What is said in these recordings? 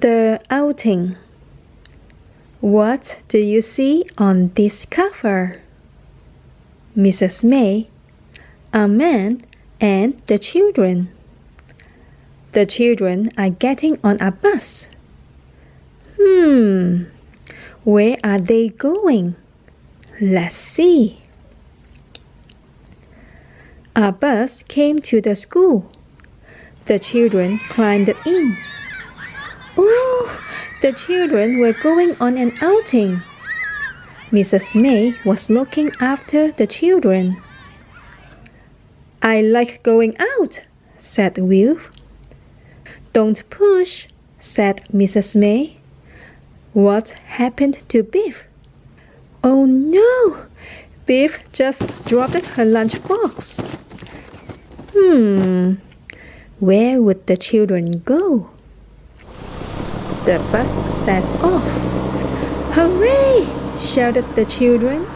The outing. What do you see on this cover? Mrs. May, a man, and the children. The children are getting on a bus. Where are they going? Let's see. A bus came to the school. The children climbed in. Oh, the children were going on an outing. Mrs. May was looking after the children. I like going out, said Wilf. Don't push, said Mrs. May. What happened to Biff? Oh no! Biff just dropped her lunchbox. Where would the children go? The bus set off. Hooray! Shouted the children.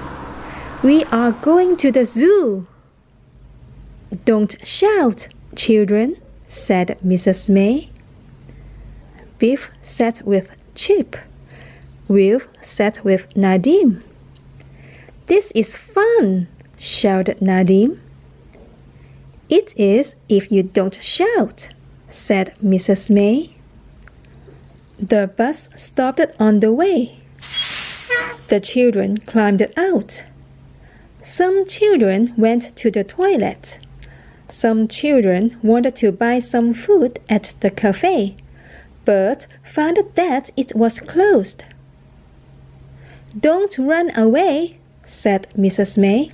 We are going to the zoo. Don't shout, children, said Mrs. May. Biff sat with Chip. Wilf sat with Nadim. This is fun, shouted Nadim. It is if you don't shout, said Mrs. May. The bus stopped on the way. The children climbed out. Some children went to the toilet. Some children wanted to buy some food at the cafe, but found that it was closed. Don't run away, said Mrs. May,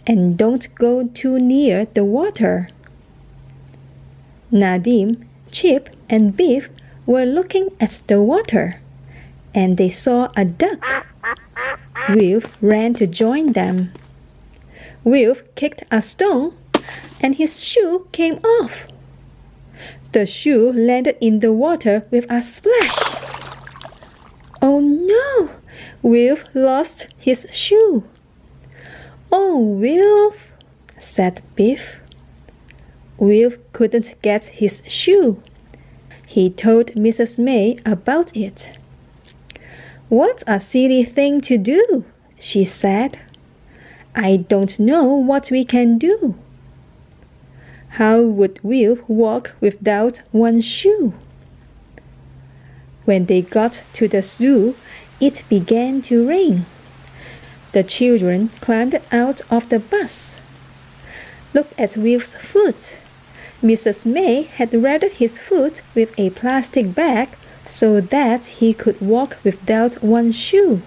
and don't go too near the water. Nadim, Chip, and Biff were looking at the water, and they saw a duck. Wilf ran to join them. Wilf kicked a stone, and his shoe came off. The shoe landed in the water with a splash. Oh no! Wilf lost his shoe. Oh, Wilf, said Biff. Wilf couldn't get his shoe. He told Mrs. May about it. What a silly thing to do, she said. I don't know what we can do. How would Wilf walk without one shoe? When they got to the zoo, it began to rain. The children climbed out of the bus. Look at Wilf's foot. Mrs. May had wrapped his foot with a plastic bag so that he could walk without one shoe.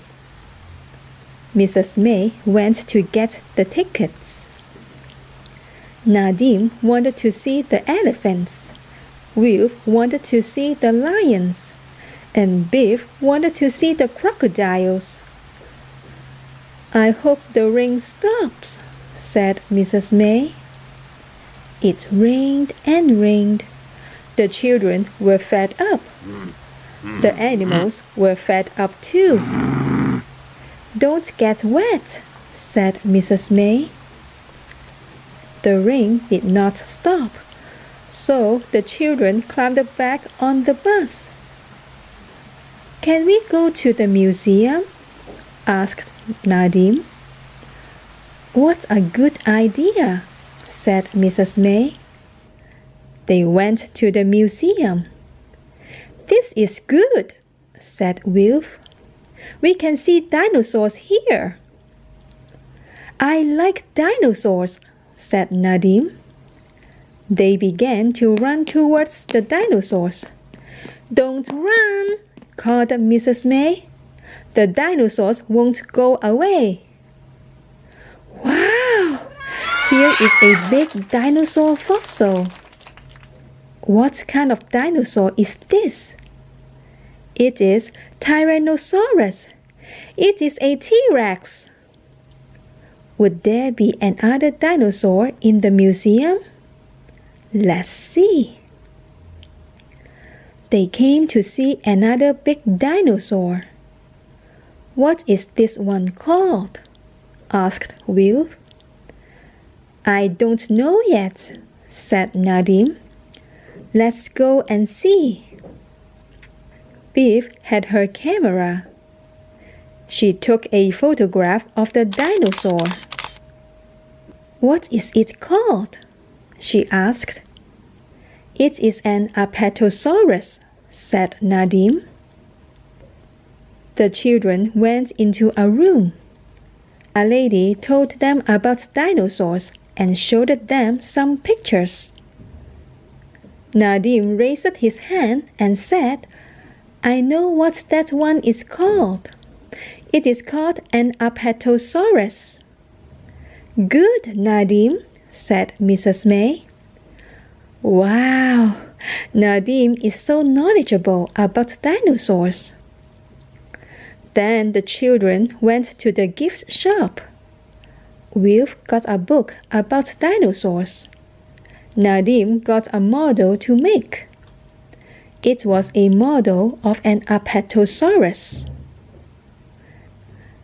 Mrs. May went to get the tickets. Nadim wanted to see the elephants. Wilf wanted to see the lions. And Biff wanted to see the crocodiles. I hope the rain stops, said Mrs. May. It rained and rained. The children were fed up. The animals were fed up too. Don't get wet, said Mrs. May. The rain did not stop, so the children climbed back on the bus. Can we go to the museum? Asked Nadim. What a good idea, said Mrs. May. They went to the museum. This is good, said Wilf. We can see dinosaurs here. I like dinosaurs, said Nadim. They began to run towards the dinosaurs. Don't run, called Mrs. May. The dinosaurs won't go away. Wow! Here is a big dinosaur fossil. What kind of dinosaur is this? It is Tyrannosaurus. It is a T-Rex. Would there be another dinosaur in the museum? Let's see. They came to see another big dinosaur. What is this one called? Asked Wilf. I don't know yet, said Nadim. Let's go and see. Biff had her camera. She took a photograph of the dinosaur. "What is it called?" she asked. "It is an apatosaurus," said Nadim. The children went into a room. A lady told them about dinosaurs and showed them some pictures. Nadim raised his hand and said, "I know what that one is called. It is called an apatosaurus." "Good, Nadim," said Mrs. May. "Wow, Nadim is so knowledgeable about dinosaurs." Then the children went to the gift shop. Wilf got a book about dinosaurs. Nadim got a model to make. It was a model of an apatosaurus.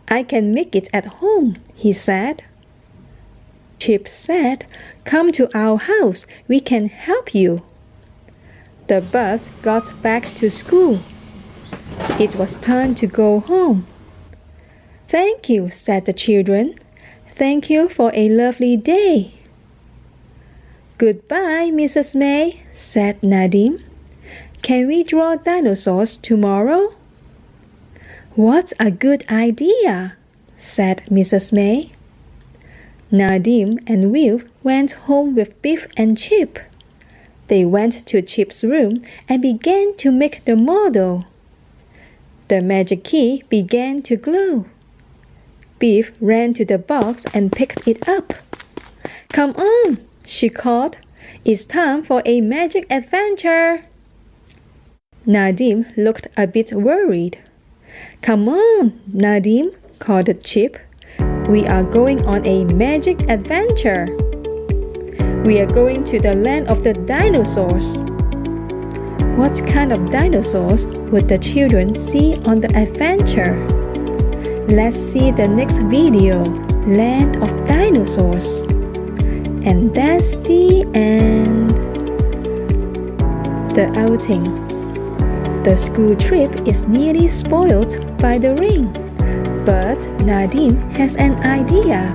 "I can make it at home," he said. Chip said, "Come to our house, we can help you." The bus got back to school. It was time to go home. "Thank you," said the children. "Thank you for a lovely day." "Goodbye, Mrs. May," said Nadim. "Can we draw dinosaurs tomorrow?" "What a good idea," said Mrs. May. Nadim and Wilf went home with Biff and Chip. They went to Chip's room and began to make the model. The magic key began to glow. Biff ran to the box and picked it up. "Come on," she called. "It's time for a magic adventure." Nadim looked a bit worried. "Come on, Nadim," called Chip. "We are going on a magic adventure. We are going to the land of the dinosaurs." What kind of dinosaurs would the children see on the adventure? Let's see the next video, Land of Dinosaurs. And that's the end. The outing. The school trip is nearly spoiled by the rain, but Nadim has an idea.